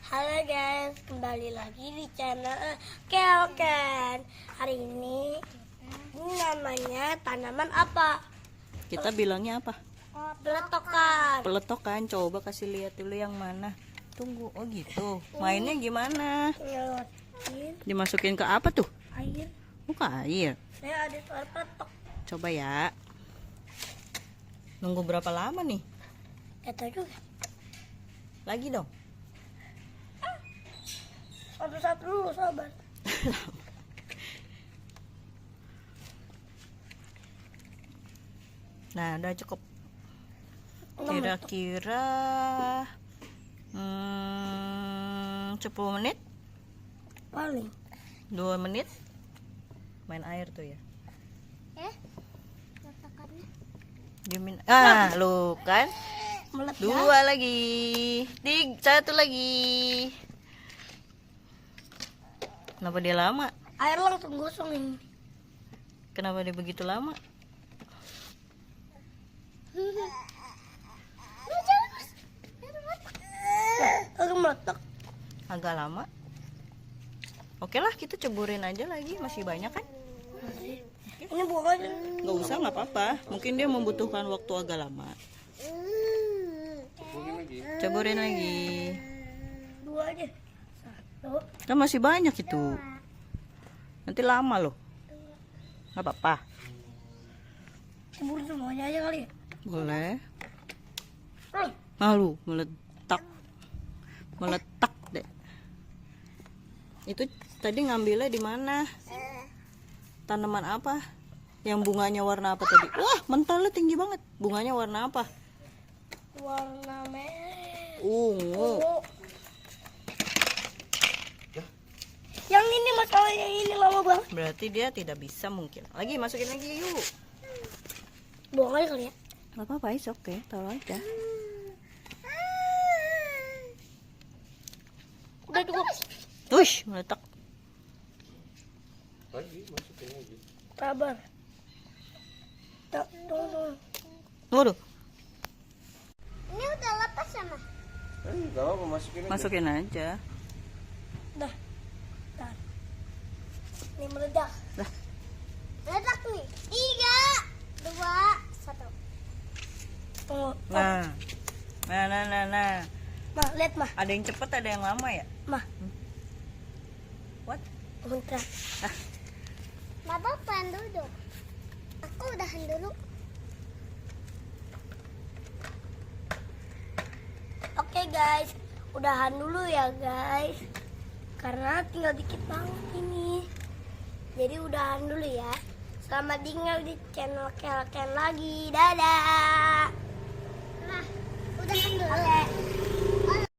Halo guys, kembali lagi di channel Kelken. Hari ini namanya tanaman apa? Kita bilangnya apa? Peletokan. Peletokan. Coba kasih lihat dulu yang mana. Tunggu. Oh gitu. Mainnya gimana? Nyelotin Dimasukin ke apa tuh? air. Buka air. Saya ada suara peletok. Coba ya. Nunggu berapa lama nih? Itu juga. Lagi dong. Satu-satu dulu, sabar. Nah, udah cukup. Meletok. Kira-kira 10 menit? Paling. 2 menit? Main air tuh ya. Dimin. Lu kan? Meledak. 2 lagi. 1 lagi. Kenapa dia lama? Air langsung gosong ini. Kenapa dia begitu lama? Langsung meletak. Agak lama. Oke lah, kita ceburin aja lagi. Masih banyak kan? Ini bukannya Nggak usah, nggak apa-apa. Mungkin dia membutuhkan waktu agak lama. Ceburin lagi. 2 aja. 1. Kan masih banyak itu. Nanti lama loh. Nggak apa-apa. Cebur semuanya aja kali ya. Boleh. Nih. Malu, meletak. Meletak deh. Itu tadi ngambilnya di mana? Tanaman apa? Yang bunganya warna apa tadi? Wah, mentalnya tinggi banget. Bunganya warna apa? Warna merah. Ungu. Oh. Yang ini masalah, yang ini lama banget. Berarti dia tidak bisa mungkin. Lagi masukin lagi yuk. Buang aja kali ya. Gak apa-apa, oke. Taruh aja. Udah cukup. Wush, meletak. Lagi masukin lagi. Sabar. Tunggu. Waduh, Ini udah lepas sama. Enggak apa masukin aja. masukin aja. Dah. Dah. Ini meledak. Dah. Meledak nih. 3, 2, 1. Tunggu. Nah. Nah. Mah, lihat mah. Ada yang cepet, ada yang lama ya? Mah. What? Bentar. Bapak pengen duduk. Aku udahan dulu. Oke guys, udahan dulu ya guys. Karena tinggal dikit banget ini. Jadi udahan dulu ya. Selamat tinggal di channel Kelken lagi. Dadah.